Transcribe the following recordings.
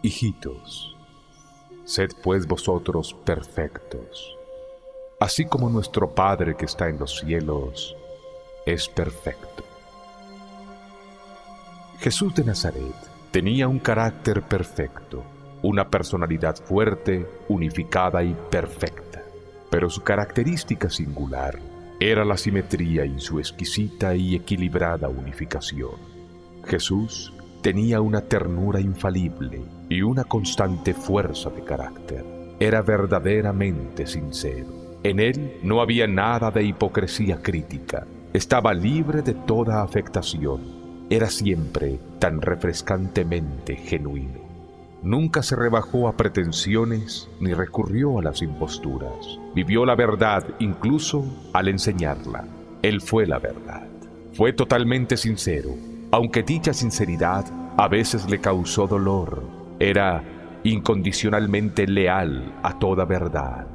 Hijitos, sed pues vosotros perfectos, así como nuestro Padre que está en los cielos es perfecto. Jesús de Nazaret tenía un carácter perfecto, una personalidad fuerte, unificada y perfecta, pero su característica singular era la simetría y su exquisita y equilibrada unificación. Jesús tenía una ternura infalible y una constante fuerza de carácter. Era verdaderamente sincero. En él no había nada de hipocresía crítica. Estaba libre de toda afectación. Era siempre tan refrescantemente genuino. Nunca se rebajó a pretensiones ni recurrió a las imposturas. Vivió la verdad incluso al enseñarla. Él fue la verdad. Fue totalmente sincero, aunque dicha sinceridad a veces le causó dolor. Era incondicionalmente leal a toda verdad.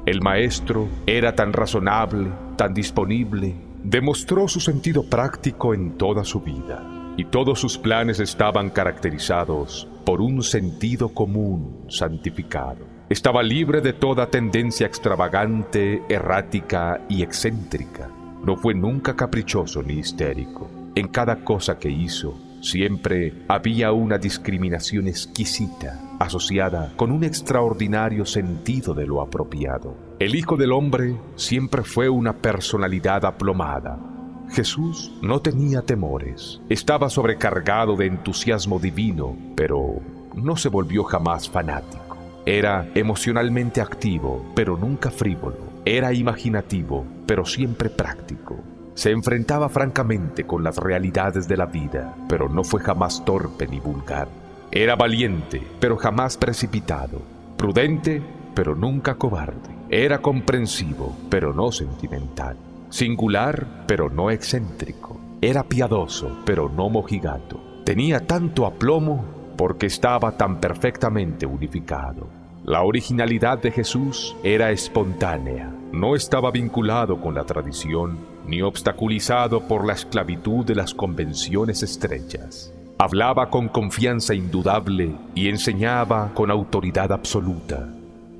El maestro era tan razonable, tan disponible. Demostró su sentido práctico en toda su vida, y todos sus planes estaban caracterizados por un sentido común santificado. Estaba libre de toda tendencia extravagante, errática y excéntrica. No fue nunca caprichoso ni histérico. En cada cosa que hizo, siempre había una discriminación exquisita, asociada con un extraordinario sentido de lo apropiado. El Hijo del Hombre siempre fue una personalidad aplomada. Jesús no tenía temores, estaba sobrecargado de entusiasmo divino, pero no se volvió jamás fanático. Era emocionalmente activo, pero nunca frívolo. Era imaginativo, pero siempre práctico. Se enfrentaba francamente con las realidades de la vida, pero no fue jamás torpe ni vulgar. Era valiente, pero jamás precipitado. Prudente, pero nunca cobarde. Era comprensivo, pero no sentimental. Singular, pero no excéntrico. Era piadoso, pero no mojigato. Tenía tanto aplomo porque estaba tan perfectamente unificado. La originalidad de Jesús era espontánea. No estaba vinculado con la tradición, ni obstaculizado por la esclavitud de las convenciones estrechas. Hablaba con confianza indudable y enseñaba con autoridad absoluta.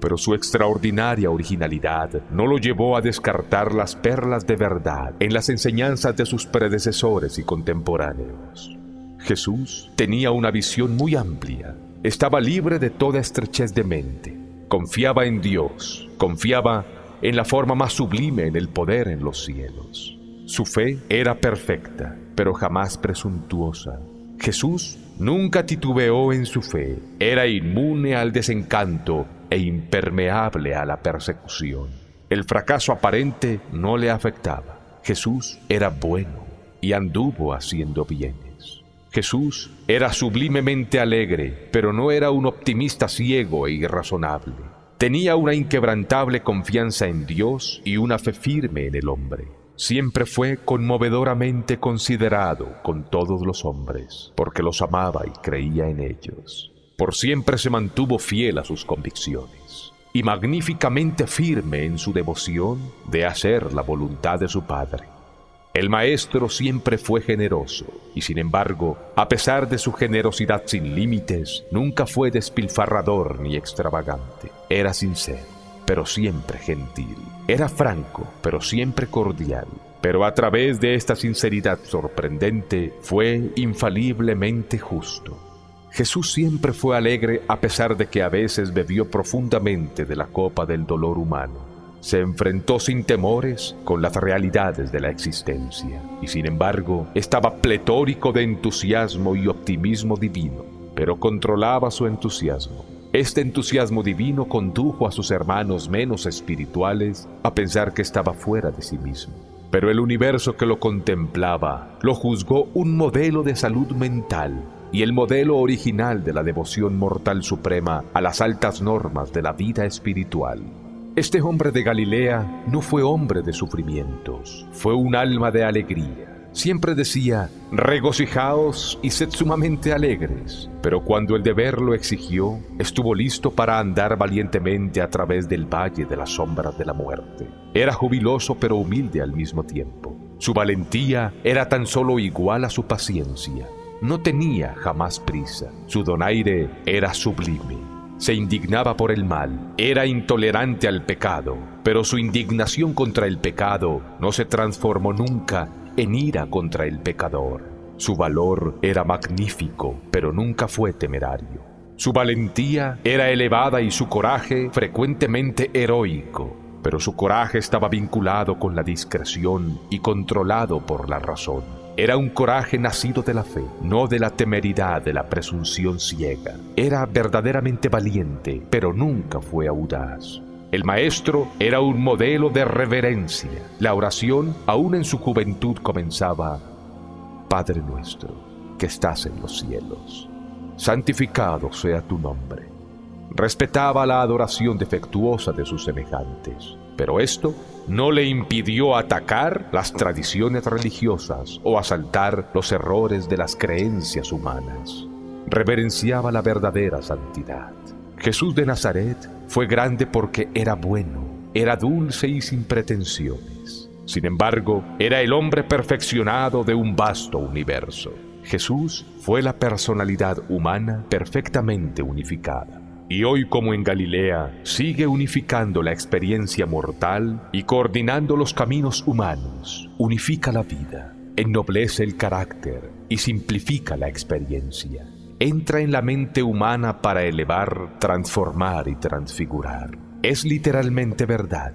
Pero su extraordinaria originalidad no lo llevó a descartar las perlas de verdad en las enseñanzas de sus predecesores y contemporáneos. Jesús tenía una visión muy amplia. Estaba libre de toda estrechez de mente. Confiaba en Dios. Confiaba en la forma más sublime en el poder en los cielos. Su fe era perfecta, pero jamás presuntuosa. Jesús nunca titubeó en su fe. Era inmune al desencanto e impermeable a la persecución. El fracaso aparente no le afectaba. Jesús era bueno y anduvo haciendo bienes. Jesús era sublimemente alegre, pero no era un optimista ciego e irrazonable. Tenía una inquebrantable confianza en Dios y una fe firme en el hombre. Siempre fue conmovedoramente considerado con todos los hombres, porque los amaba y creía en ellos. Por siempre se mantuvo fiel a sus convicciones y magníficamente firme en su devoción de hacer la voluntad de su Padre. El Maestro siempre fue generoso y, sin embargo, a pesar de su generosidad sin límites, nunca fue despilfarrador ni extravagante. Era sincero, pero siempre gentil. Era franco, pero siempre cordial. Pero a través de esta sinceridad sorprendente, fue infaliblemente justo. Jesús siempre fue alegre a pesar de que a veces bebió profundamente de la copa del dolor humano. Se enfrentó sin temores con las realidades de la existencia y, sin embargo, estaba pletórico de entusiasmo y optimismo divino, pero controlaba su entusiasmo. Este entusiasmo divino condujo a sus hermanos menos espirituales a pensar que estaba fuera de sí mismo. Pero el universo que lo contemplaba lo juzgó un modelo de salud mental y el modelo original de la devoción mortal suprema a las altas normas de la vida espiritual. Este hombre de Galilea no fue hombre de sufrimientos, fue un alma de alegría. Siempre decía, regocijaos y sed sumamente alegres. Pero cuando el deber lo exigió, estuvo listo para andar valientemente a través del valle de las sombras de la muerte. Era jubiloso pero humilde al mismo tiempo. Su valentía era tan solo igual a su paciencia. no tenía jamás prisa. Su donaire era sublime. Se indignaba por el mal, era intolerante al pecado, pero su indignación contra el pecado no se transformó nunca en ira contra el pecador. Su valor era magnífico, pero nunca fue temerario. Su valentía era elevada y su coraje frecuentemente heroico, pero su coraje estaba vinculado con la discreción y controlado por la razón. Era un coraje nacido de la fe, no de la temeridad de la presunción ciega. Era verdaderamente valiente, pero nunca fue audaz. El maestro era un modelo de reverencia. La oración, aún en su juventud, comenzaba: Padre nuestro, que estás en los cielos, santificado sea tu nombre. Respetaba la adoración defectuosa de sus semejantes, pero esto no le impidió atacar las tradiciones religiosas o asaltar los errores de las creencias humanas. Reverenciaba la verdadera santidad. Jesús de Nazaret fue grande porque era bueno, era dulce y sin pretensiones. Sin embargo, era el hombre perfeccionado de un vasto universo. Jesús fue la personalidad humana perfectamente unificada. Y hoy, como en Galilea, sigue unificando la experiencia mortal y coordinando los caminos humanos. Unifica la vida, ennoblece el carácter y simplifica la experiencia. Entra en la mente humana para elevar, transformar y transfigurar. Es literalmente verdad.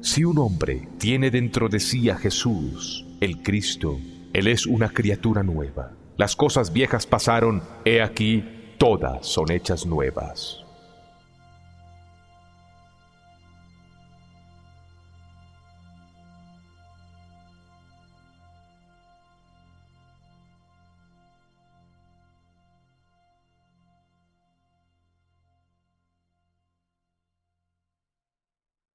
Si un hombre tiene dentro de sí a Jesús, el Cristo, él es una criatura nueva. Las cosas viejas pasaron, he aquí, todas son hechas nuevas.